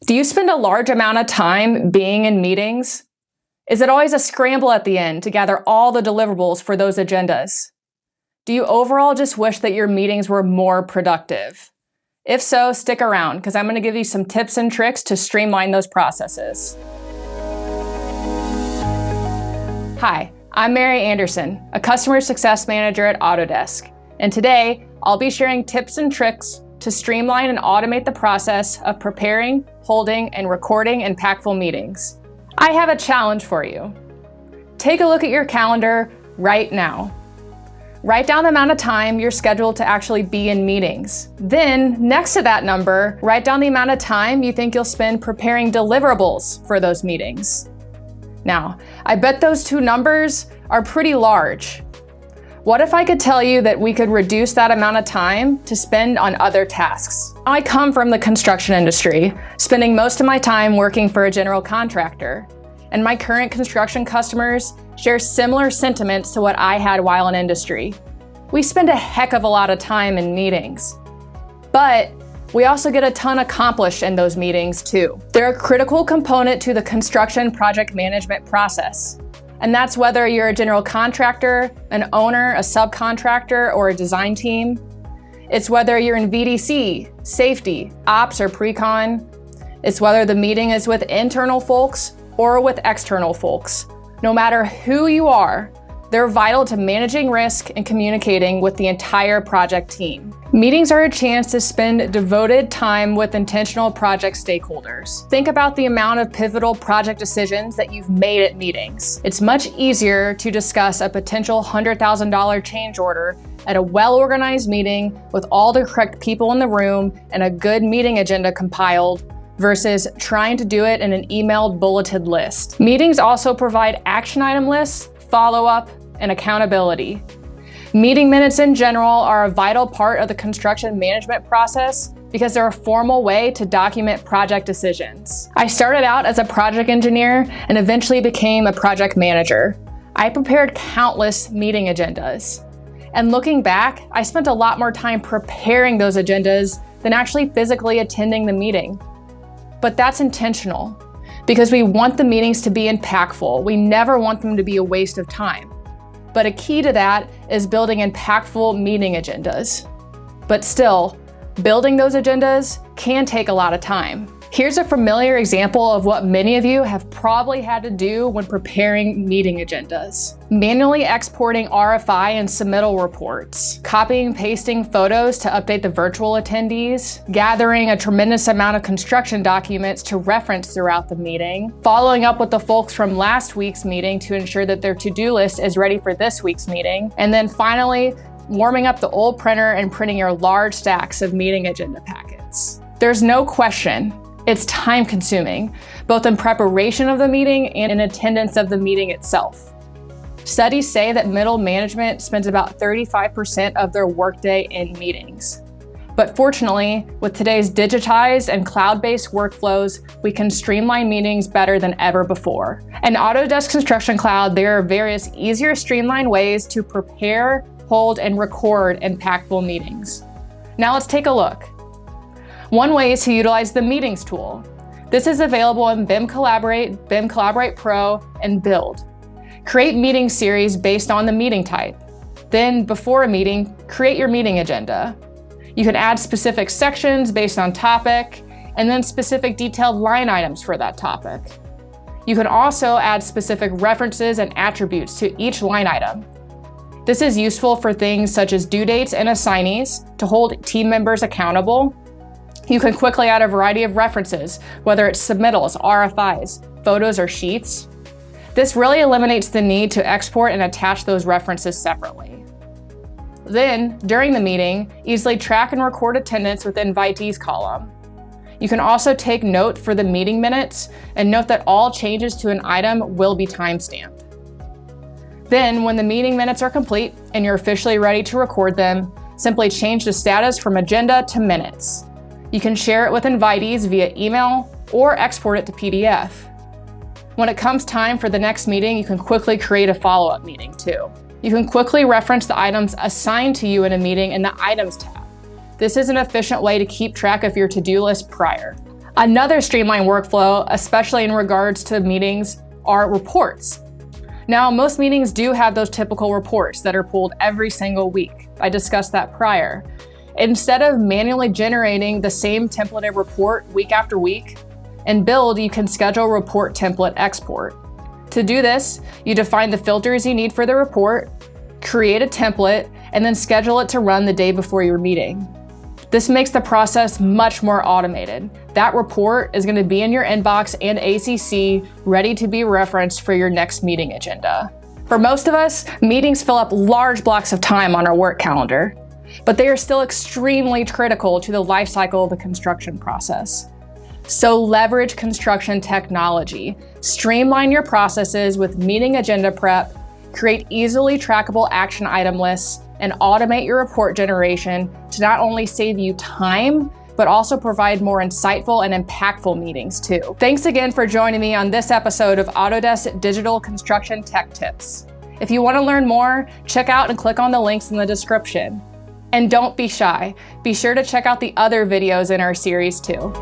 Do you spend a large amount of time being in meetings? Is it always a scramble at the end to gather all the deliverables for those agendas? Do you overall just wish that your meetings were more productive? If so, stick around, because I'm going to give you some tips and tricks to streamline those processes. Hi, I'm Mary Anderson, a Customer Success Manager at Autodesk, and today I'll be sharing tips and tricks to streamline and automate the process of preparing, holding, and recording impactful meetings. I have a challenge for you. Take a look at your calendar right now. Write down the amount of time you're scheduled to actually be in meetings. Then, next to that number, write down the amount of time you think you'll spend preparing deliverables for those meetings. Now, I bet those two numbers are pretty large. What if I could tell you that we could reduce that amount of time to spend on other tasks? I come from the construction industry, spending most of my time working for a general contractor, and my current construction customers share similar sentiments to what I had while in industry. We spend a heck of a lot of time in meetings, but we also get a ton accomplished in those meetings too. They're a critical component to the construction project management process. And that's whether you're a general contractor, an owner, a subcontractor, or a design team. It's whether you're in VDC, safety, ops, or pre-con. It's whether the meeting is with internal folks or with external folks. No matter who you are, they're vital to managing risk and communicating with the entire project team. Meetings are a chance to spend devoted time with intentional project stakeholders. Think about the amount of pivotal project decisions that you've made at meetings. It's much easier to discuss a potential $100,000 change order at a well-organized meeting with all the correct people in the room and a good meeting agenda compiled versus trying to do it in an emailed bulleted list. Meetings also provide action item lists, follow-up, and accountability. Meeting minutes in general are a vital part of the construction management process because they're a formal way to document project decisions. I started out as a project engineer and eventually became a project manager. I prepared countless meeting agendas. And looking back, I spent a lot more time preparing those agendas than actually physically attending the meeting. But that's intentional because we want the meetings to be impactful. We never want them to be a waste of time. But a key to that is building impactful meeting agendas. But still, building those agendas can take a lot of time. Here's a familiar example of what many of you have probably had to do when preparing meeting agendas. Manually exporting RFI and submittal reports, copying and pasting photos to update the virtual attendees, gathering a tremendous amount of construction documents to reference throughout the meeting, following up with the folks from last week's meeting to ensure that their to-do list is ready for this week's meeting, and then finally, warming up the old printer and printing your large stacks of meeting agenda packets. There's no question, it's time-consuming, both in preparation of the meeting and in attendance of the meeting itself. Studies say that middle management spends about 35% of their workday in meetings. But fortunately, with today's digitized and cloud-based workflows, we can streamline meetings better than ever before. In Autodesk Construction Cloud, there are various easier streamlined ways to prepare, hold, and record impactful meetings. Now let's take a look. One way is to utilize the Meetings tool. This is available in BIM Collaborate, BIM Collaborate Pro, and Build. Create meeting series based on the meeting type. Then, before a meeting, create your meeting agenda. You can add specific sections based on topic, and then specific detailed line items for that topic. You can also add specific references and attributes to each line item. This is useful for things such as due dates and assignees to hold team members accountable. You can quickly add a variety of references, whether it's submittals, RFIs, photos, or sheets. This really eliminates the need to export and attach those references separately. Then, during the meeting, easily track and record attendance with the invitees column. You can also take note for the meeting minutes and note that all changes to an item will be timestamped. Then, when the meeting minutes are complete and you're officially ready to record them, simply change the status from agenda to minutes. You can share it with invitees via email or export it to PDF. When it comes time for the next meeting, you can quickly create a follow-up meeting too. You can quickly reference the items assigned to you in a meeting in the Items tab. This is an efficient way to keep track of your to-do list prior. Another streamlined workflow, especially in regards to meetings, are reports. Now, most meetings do have those typical reports that are pulled every single week. I discussed that prior. Instead of manually generating the same templated report week after week, in Build, you can schedule report template export. To do this, you define the filters you need for the report, create a template, and then schedule it to run the day before your meeting. This makes the process much more automated. That report is going to be in your inbox and ACC, ready to be referenced for your next meeting agenda. For most of us, meetings fill up large blocks of time on our work calendar, but they are still extremely critical to the life cycle of the construction process. So leverage construction technology, streamline your processes with meeting agenda prep, create easily trackable action item lists, and automate your report generation to not only save you time, but also provide more insightful and impactful meetings too. Thanks again for joining me on this episode of Autodesk Digital Construction Tech Tips. If you want to learn more, check out and click on the links in the description. And don't be shy. Be sure to check out the other videos in our series too.